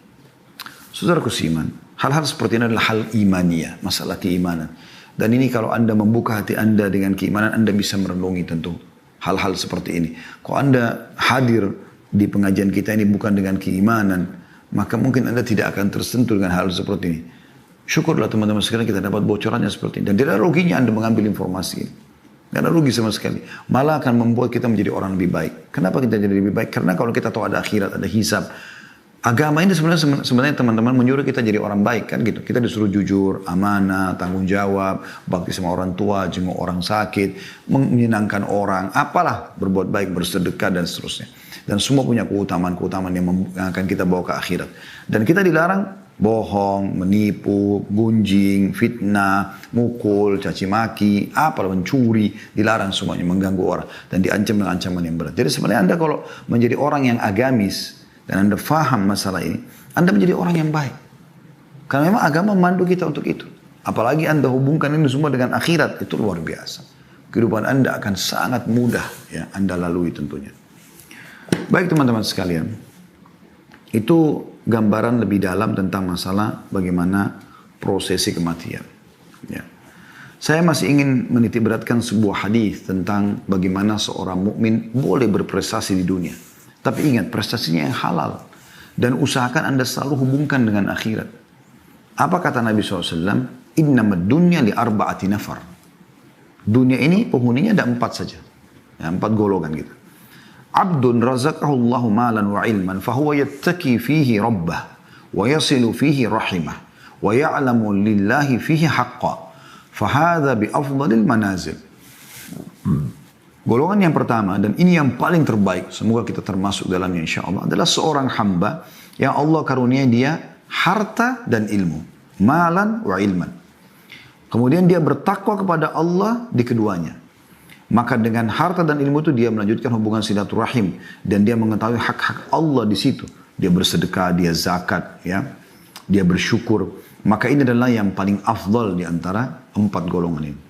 Saudaraku seiman, hal-hal seperti ini adalah hal imaniyah, masalah keimanan. Dan ini kalau Anda membuka hati Anda dengan keimanan, Anda bisa merenungi tentu hal-hal seperti ini. Kalau Anda hadir di pengajian kita ini bukan dengan keimanan, maka mungkin Anda tidak akan tersentuh dengan hal seperti ini. Syukurlah teman-teman sekalian kita dapat bocorannya seperti ini. Dan tidak ada ruginya Anda mengambil informasi ini. Tidak ada rugi sama sekali. Malah akan membuat kita menjadi orang lebih baik. Kenapa kita jadi lebih baik? Karena kalau kita tahu ada akhirat, ada hisab. Agama ini sebenarnya teman-teman menyuruh kita jadi orang baik kan gitu. Kita disuruh jujur, amanah, tanggung jawab, bakti sama orang tua, jenguk orang sakit, menyenangkan orang, apalah, berbuat baik, bersedekah dan seterusnya. Dan semua punya keutamaan-keutamaan yang akan kita bawa ke akhirat. Dan kita dilarang bohong, menipu, gunjing, fitnah, mukul, caci maki, apalah, mencuri, dilarang semuanya, mengganggu orang dan diancam dengan ancaman yang berat. Jadi sebenarnya Anda kalau menjadi orang yang agamis dan Anda faham masalah ini, Anda menjadi orang yang baik. Karena memang agama memandu kita untuk itu. Apalagi Anda hubungkan ini semua dengan akhirat, itu luar biasa. Kehidupan Anda akan sangat mudah ya Anda lalui tentunya. Baik teman-teman sekalian, itu gambaran lebih dalam tentang masalah bagaimana prosesi kematian. Ya. Saya masih ingin menitik beratkan sebuah hadis tentang bagaimana seorang mukmin boleh berprestasi di dunia. Tapi ingat, prestasinya yang halal. Dan usahakan Anda selalu hubungkan dengan akhirat. Apa kata Nabi SAW? Innamad dunya li arba'ati nafar. Dunia ini penghuninya ada 4 saja. Ya, 4 golongan gitu. Abdun razaqahullahu malan wa ilman. Fahuwa yattaki fihi rabbah. Wa yasilu fihi rahimah. Wa ya'lamu lillahi fihi haqqa. Fahadha bi afdalil manazil. Golongan yang pertama, dan ini yang paling terbaik, semoga kita termasuk dalamnya insya Allah, adalah seorang hamba yang Allah karunia dia harta dan ilmu. Malan wa ilman. Kemudian dia bertakwa kepada Allah di keduanya. Maka dengan harta dan ilmu itu dia melanjutkan hubungan silaturahim. Dan dia mengetahui hak-hak Allah di situ. Dia bersedekah, dia zakat, ya, dia bersyukur. Maka ini adalah yang paling afdal di antara 4 golongan ini.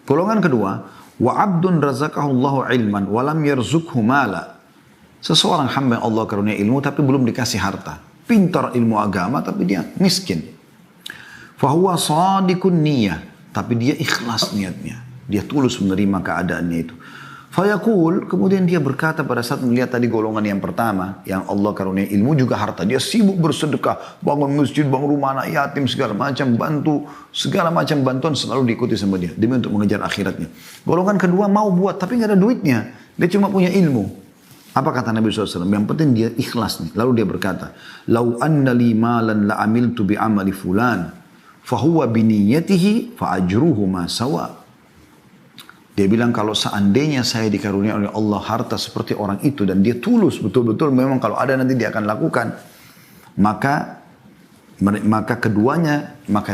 Golongan kedua, wa abdun razaqahullahu ilman walam yarzukhu mala. Seseorang hamba yang Allah karunia ilmu tapi belum dikasih harta. Pintar ilmu agama tapi dia miskin. Fahuwa sadikun niyah, tapi dia ikhlas niatnya. Dia tulus menerima keadaannya itu. Fayaqul, kemudian dia berkata pada saat melihat tadi golongan yang pertama, yang Allah karunia ilmu juga harta. Dia sibuk bersedekah, bangun masjid, bangun rumah anak yatim, segala macam, bantu, segala macam bantuan selalu diikuti sama dia. Demi untuk mengejar akhiratnya. Golongan kedua mau buat, tapi nggak ada duitnya. Dia cuma punya ilmu. Apa kata Nabi SAW? Yang penting dia ikhlas nih. Lalu dia berkata, Lau anna li malan la amiltu bi amali fulan, fahuwa biniyatihi fa ajruhu ma sawa. Dia bilang kalau seandainya saya dikarunia oleh Allah harta seperti orang itu dan dia tulus betul-betul memang kalau ada nanti dia akan lakukan, maka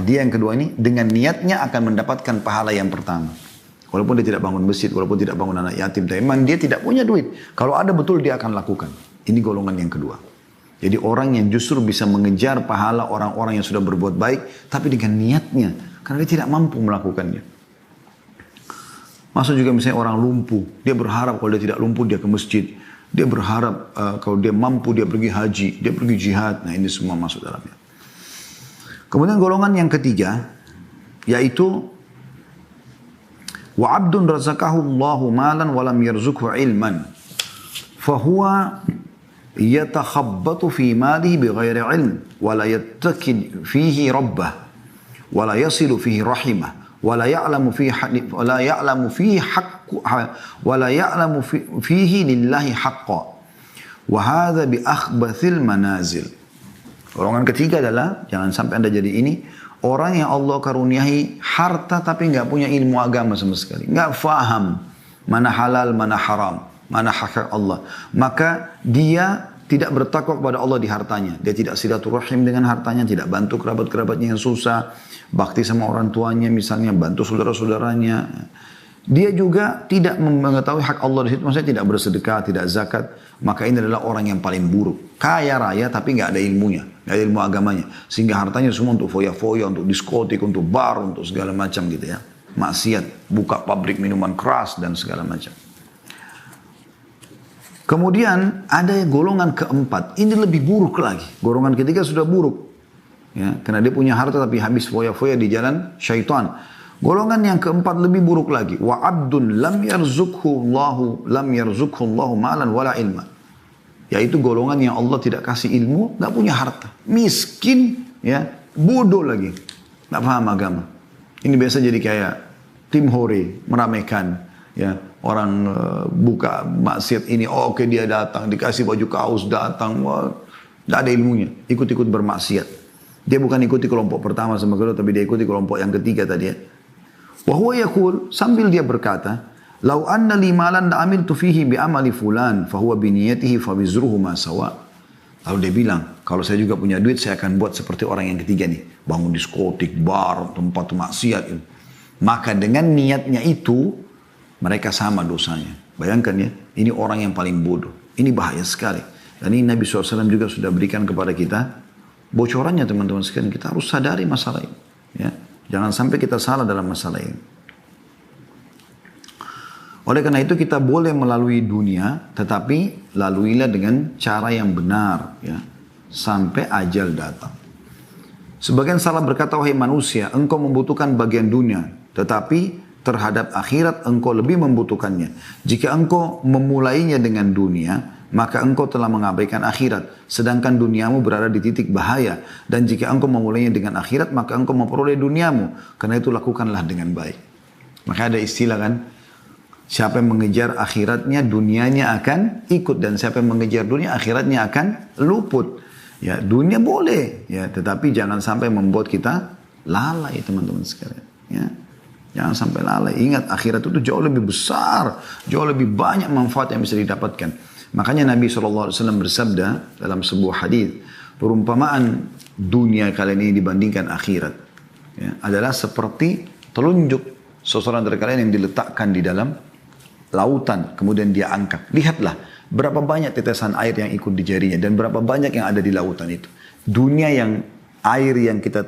dia yang kedua ini dengan niatnya akan mendapatkan pahala yang pertama. Walaupun dia tidak bangun masjid, walaupun tidak bangun anak yatim, tapi memang dia tidak punya duit. Kalau ada betul dia akan lakukan. Ini golongan yang kedua. Jadi orang yang justru bisa mengejar pahala orang-orang yang sudah berbuat baik, tapi dengan niatnya, karena dia tidak mampu melakukannya. Masuk juga misalnya orang lumpuh. Dia berharap kalau dia tidak lumpuh dia ke masjid. Dia berharap kalau dia mampu dia pergi haji. Dia pergi jihad. Nah ini semua masuk dalamnya. Kemudian golongan yang ketiga. Yaitu. Wa abdun razaqahu Allahu malan walam yarzukhu ilman. Fahuwa yatakhabbatu fi malihi bighairi ilm. Wala yattaqid fihi rabbah. Wala yasilu fihi rahimah. ولا يعلم فيه لله حقا وهذا بأخبث المنازل. Golongan ketiga adalah jangan sampai Anda jadi ini orang yang Allah karuniai harta tapi nggak punya ilmu agama sama sekali, nggak faham mana halal mana haram, mana hak Allah, maka dia tidak bertakwa kepada Allah di hartanya. Dia tidak silaturahim dengan hartanya, tidak bantu kerabat-kerabatnya yang susah, bakti sama orang tuanya misalnya, bantu saudara-saudaranya. Dia juga tidak mengetahui hak Allah di situ, maksudnya tidak bersedekah, tidak zakat. Maka ini adalah orang yang paling buruk. Kaya raya tapi nggak ada ilmunya, nggak ada ilmu agamanya. Sehingga hartanya semua untuk foya-foya, untuk diskotik, untuk bar, untuk segala macam gitu ya. Maksiat, buka pabrik minuman keras dan segala macam. Kemudian ada golongan keempat, ini lebih buruk lagi. Golongan ketiga sudah buruk. Ya, karena dia punya harta tapi habis foya-foya di jalan syaitan. Golongan yang keempat lebih buruk lagi. Wa abdun lam yarzukhu Allahu malan wala ilma. Yaitu golongan yang Allah tidak kasih ilmu, nggak punya harta. Miskin, ya, bodoh lagi. Nggak paham agama. Ini biasa jadi kayak tim hore, meramaikan. Ya, orang buka maksiat ini, oke dia datang, dikasih baju kaos datang, wah, tidak ada ilmunya, ikut-ikut bermaksiat. Dia bukan ikuti kelompok pertama sama kedua, tapi dia ikuti kelompok yang ketiga tadi ya. Wahwa yakul, sambil dia berkata, lau anna li malan la amiltu fihi bi amali fulan, fahuwa biniyatihi fawizruhu ma sawa. Lalu dia bilang, kalau saya juga punya duit, saya akan buat seperti orang yang ketiga nih, bangun diskotik, bar, tempat maksiat. Maka dengan niatnya itu mereka sama dosanya. Bayangkan ya, ini orang yang paling bodoh. Ini bahaya sekali. Dan ini Nabi SAW juga sudah berikan kepada kita bocorannya teman-teman sekalian. Kita harus sadari masalah ini. Ya. Jangan sampai kita salah dalam masalah ini. Oleh karena itu kita boleh melalui dunia, tetapi laluilah dengan cara yang benar. Ya. Sampai ajal datang. Sebagian salah berkata, wahai manusia, engkau membutuhkan bagian dunia. Tetapi terhadap akhirat engkau lebih membutuhkannya. Jika engkau memulainya dengan dunia, maka engkau telah mengabaikan akhirat. Sedangkan duniamu berada di titik bahaya. Dan jika engkau memulainya dengan akhirat, maka engkau memperoleh duniamu. Karena itu lakukanlah dengan baik. Maka ada istilah kan, siapa yang mengejar akhiratnya, dunianya akan ikut. Dan siapa yang mengejar dunia, akhiratnya akan luput. Ya, dunia boleh, ya, tetapi jangan sampai membuat kita lalai teman-teman sekalian. Ya. Jangan sampai lalai. Ingat akhirat itu jauh lebih besar. Jauh lebih banyak manfaat yang bisa didapatkan. Makanya Nabi SAW bersabda dalam sebuah hadis, perumpamaan dunia kalian ini dibandingkan akhirat ya, adalah seperti telunjuk seseorang dari kalian yang diletakkan di dalam lautan. Kemudian dia angkat. Lihatlah berapa banyak tetesan air yang ikut di jarinya. Dan berapa banyak yang ada di lautan itu. Dunia yang air yang kita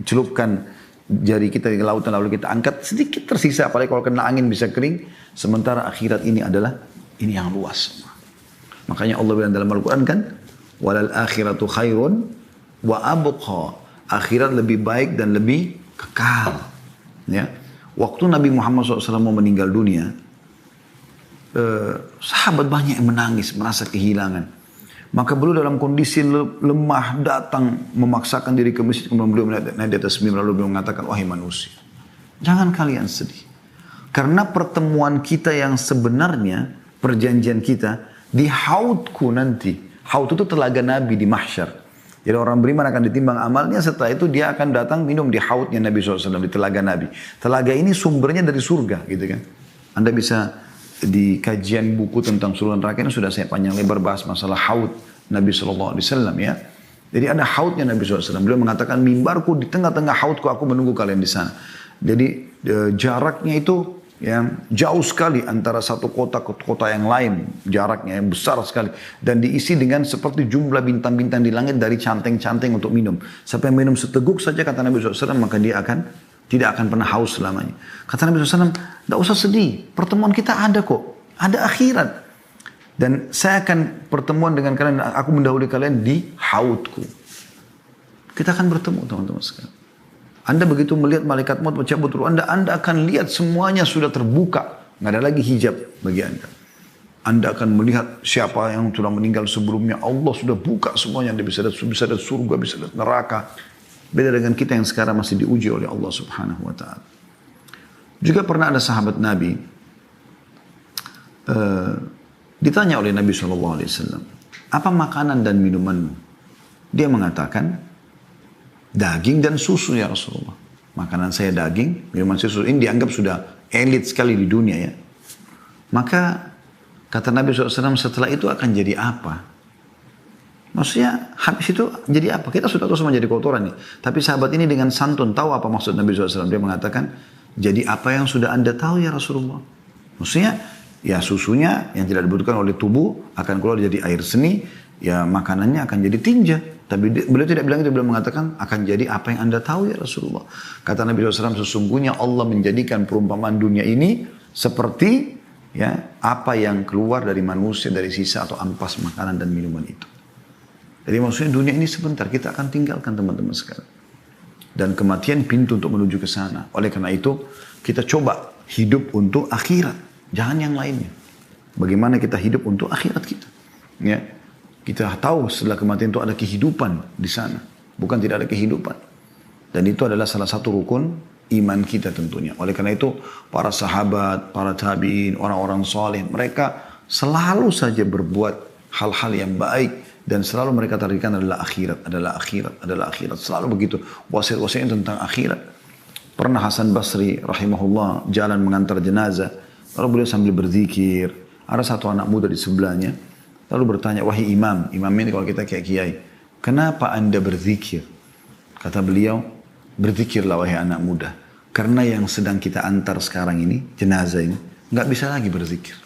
celupkan jari kita di lautan lalu kita angkat sedikit tersisa, apalagi kalau kena angin bisa kering. Sementara akhirat ini adalah ini yang luas. Makanya Allah bilang dalam Al-Quran kan, walal akhiratu khairun wa abqa. Akhirat lebih baik dan lebih kekal. Ya, waktu Nabi Muhammad SAW mau meninggal dunia, sahabat banyak yang menangis, merasa kehilangan. Maka beliau dalam kondisi lemah datang memaksakan diri ke masjid, kemudian beliau naik di atas mimbar lalu beliau mengatakan, wahai manusia, jangan kalian sedih. Karena pertemuan kita yang sebenarnya, perjanjian kita di haudku nanti. Haud itu telaga Nabi di mahsyar. Jadi orang beriman akan ditimbang amalnya, setelah itu dia akan datang minum di haudnya Nabi SAW, di telaga Nabi. Telaga ini sumbernya dari surga gitu kan. Anda bisa di kajian buku tentang surga neraka ini sudah saya panjang lebar bahas masalah haud Nabi SAW ya. Jadi ada haudnya Nabi SAW. Beliau mengatakan, mimbarku di tengah-tengah haudku, aku menunggu kalian di sana. Jadi jaraknya itu ya, jauh sekali antara satu kota ke kota yang lain. Jaraknya yang besar sekali. Dan diisi dengan seperti jumlah bintang-bintang di langit dari canteng-canteng untuk minum. Sampai minum seteguk saja kata Nabi SAW, maka dia akan tidak akan pernah haus selamanya. Kata Nabi SAW, tidak usah sedih, pertemuan kita ada kok, ada akhirat. Dan saya akan pertemuan dengan kalian, aku mendahului kalian di haudku. Kita akan bertemu teman-teman sekalian. Anda begitu melihat malaikat maut mencabut ruh Anda akan lihat semuanya sudah terbuka. Nggak ada lagi hijab bagi Anda. Anda akan melihat siapa yang sudah meninggal sebelumnya. Allah sudah buka semuanya. Anda bisa lihat surga, bisa lihat neraka. Beda dengan kita yang sekarang masih diuji oleh Allah Subhanahu wa ta'ala. Juga pernah ada sahabat Nabi ditanya oleh Nabi SAW, apa makanan dan minumanmu? Dia mengatakan, daging dan susu ya Rasulullah. Makanan saya daging, minuman susu. Ini dianggap sudah elit sekali di dunia ya. Maka kata Nabi SAW, setelah itu akan jadi apa? Maksudnya habis itu jadi apa? Kita sudah tahu semua jadi kotoran nih. Tapi sahabat ini dengan santun tahu apa maksud Nabi SAW. Dia mengatakan, jadi apa yang sudah Anda tahu ya Rasulullah? Maksudnya ya susunya yang tidak dibutuhkan oleh tubuh akan keluar jadi air seni. Ya makanannya akan jadi tinja. Tapi beliau tidak bilang itu, beliau mengatakan akan jadi apa yang Anda tahu ya Rasulullah. Kata Nabi SAW, sesungguhnya Allah menjadikan perumpamaan dunia ini seperti ya apa yang keluar dari manusia dari sisa atau ampas makanan dan minuman itu. Jadi maksudnya dunia ini sebentar kita akan tinggalkan teman-teman sekalian. Dan kematian pintu untuk menuju ke sana. Oleh karena itu kita coba hidup untuk akhirat, jangan yang lainnya. Bagaimana kita hidup untuk akhirat kita? Ya, kita tahu setelah kematian itu ada kehidupan di sana, bukan tidak ada kehidupan. Dan itu adalah salah satu rukun iman kita tentunya. Oleh karena itu para sahabat, para tabi'in, orang-orang saleh, mereka selalu saja berbuat hal-hal yang baik dan selalu mereka tarikkan adalah akhirat, adalah akhirat, adalah akhirat. Selalu begitu wasiat-wasiatnya tentang akhirat. Pernah Hasan Basri rahimahullah jalan mengantar jenazah, lalu beliau sambil berzikir. Ada satu anak muda di sebelahnya, lalu bertanya, wahai imam, imam ini kalau kita kayak kiai, kenapa Anda berzikir? Kata beliau, berzikirlah wahai anak muda. Karena yang sedang kita antar sekarang ini, jenazah ini, nggak bisa lagi berzikir.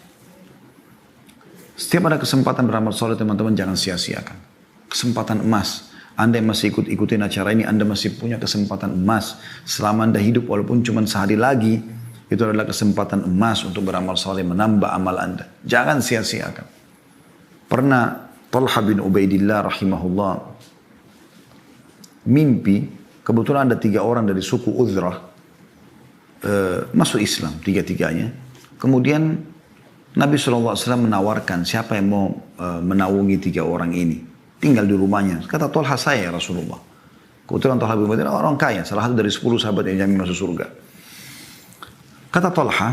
Setiap ada kesempatan beramal soleh teman-teman jangan sia-siakan. Kesempatan emas. Anda yang masih ikutin acara ini, Anda masih punya kesempatan emas. Selama Anda hidup walaupun cuma sehari lagi, itu adalah kesempatan emas untuk beramal soleh, menambah amal Anda. Jangan sia-siakan. Pernah Talha bin Ubaidillah rahimahullah mimpi, kebetulan ada 3 orang dari suku Uzrah masuk Islam, 3-tiganya. Kemudian Nabi SAW menawarkan siapa yang mau menaungi 3 orang ini. Tinggal di rumahnya. Kata Talha, saya ya Rasulullah. Kebetulan Talha bin Ubaidillah orang kaya. Salah satu dari 10 sahabat yang jamin masuk surga. Kata Talha,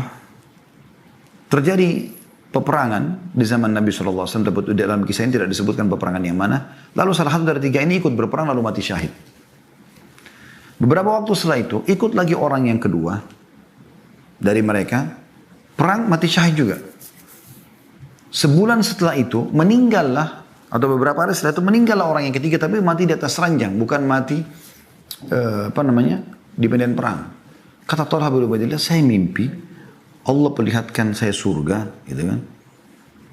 terjadi peperangan di zaman Nabi SAW. Dalam kisah ini tidak disebutkan peperangan yang mana. Lalu salah satu dari 3 ini ikut berperang lalu mati syahid. Beberapa waktu setelah itu ikut lagi orang yang kedua dari mereka. Perang mati syahid juga. Sebulan setelah itu meninggallah, atau beberapa hari setelah itu meninggallah orang yang ketiga, tapi mati di atas ranjang, bukan mati di medan perang. Kata Talha bin Ubaidillah, saya mimpi Allah perlihatkan saya surga, gitu kan?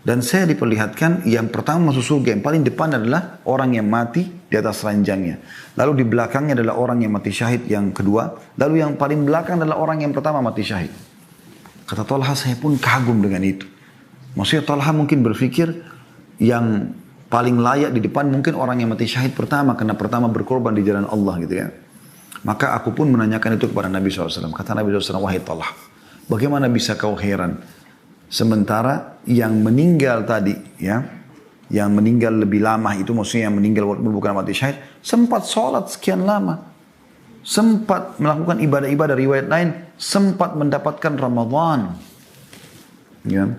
Dan saya diperlihatkan yang pertama masuk surga, yang paling depan adalah orang yang mati di atas ranjangnya. Lalu di belakangnya adalah orang yang mati syahid yang kedua, lalu yang paling belakang adalah orang yang pertama mati syahid. Kata Talha, saya pun kagum dengan itu. Maksudnya Talha mungkin berpikir yang paling layak di depan mungkin orang yang mati syahid pertama, karena pertama berkorban di jalan Allah gitu ya. Maka aku pun menanyakan itu kepada Nabi SAW. Kata Nabi SAW, wahai Talha, bagaimana bisa kau heran? Sementara yang meninggal tadi ya, yang meninggal lebih lama itu, maksudnya yang meninggal walaupun bukan mati syahid, sempat sholat sekian lama. Sempat melakukan ibadah-ibadah, riwayat lain, sempat mendapatkan Ramadan. Ya.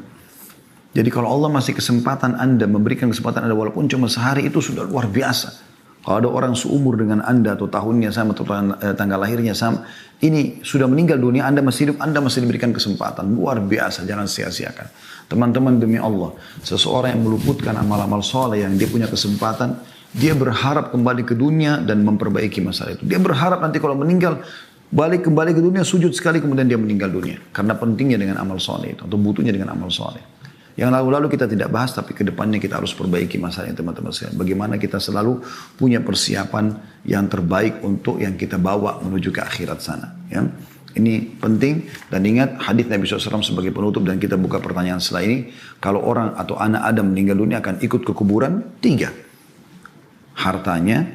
Jadi kalau Allah masih kesempatan Anda, memberikan kesempatan Anda walaupun cuma sehari, itu sudah luar biasa. Kalau ada orang seumur dengan Anda atau tahunnya sama atau tanggal lahirnya sama, ini sudah meninggal dunia, Anda masih hidup, Anda masih diberikan kesempatan. Luar biasa, jangan sia-siakan. Teman-teman demi Allah, seseorang yang meluputkan amal-amal soleh yang dia punya kesempatan, dia berharap kembali ke dunia dan memperbaiki masalah itu. Dia berharap nanti kalau meninggal, balik ke dunia, sujud sekali kemudian dia meninggal dunia. Karena pentingnya dengan amal soleh itu, atau butuhnya dengan amal soleh. Yang lalu-lalu kita tidak bahas, tapi ke depannya kita harus perbaiki masalahnya teman-teman sekalian. Bagaimana kita selalu punya persiapan yang terbaik untuk yang kita bawa menuju ke akhirat sana. Ya. Ini penting, dan ingat hadis Nabi SAW sebagai penutup, dan kita buka pertanyaan setelah ini. Kalau orang atau anak Adam meninggal dunia akan ikut ke kuburan, 3. Hartanya,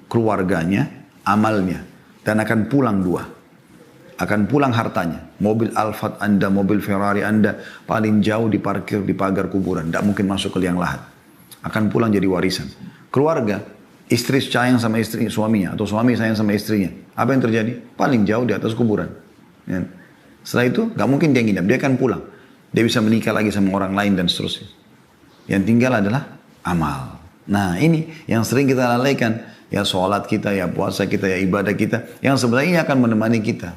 keluarganya, amalnya. Dan akan pulang 2. Akan pulang hartanya. Mobil Alphard Anda, mobil Ferrari Anda paling jauh diparkir di pagar kuburan. Tidak mungkin masuk ke liang lahat. Akan pulang jadi warisan. Keluarga, istri sayang sama istri suaminya, atau suami sayang sama istrinya. Apa yang terjadi? Paling jauh di atas kuburan. Ya. Setelah itu gak mungkin dia nginap, dia akan pulang. Dia bisa menikah lagi sama orang lain dan seterusnya. Yang tinggal adalah amal. Nah ini yang sering kita lalaikan. Ya sholat kita, ya puasa kita, ya ibadah kita. Yang sebenarnya akan menemani kita.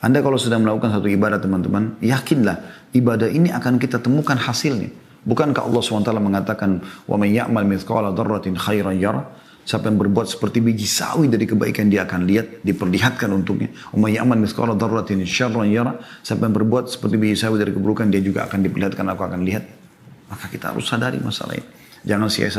Anda kalau sedang melakukan satu ibadah teman-teman, yakinlah ibadah ini akan kita temukan hasilnya. Bukankah Allah SWT mengatakan, وَمَنْ يَعْمَلْ مِثْقَالَ ذَرَّةٍ خَيْرًا يَرَى. Siapa yang berbuat seperti biji sawi dari kebaikan dia akan lihat, diperlihatkan untuknya. وَمَنْ يَعْمَلْ مِثْقَالَ ذَرَّةٍ شَرًّا يَرَى. Siapa yang berbuat seperti biji sawi dari keburukan dia juga akan diperlihatkan, aku akan lihat. Maka kita harus sadari masalah ini. Jangan sia-sia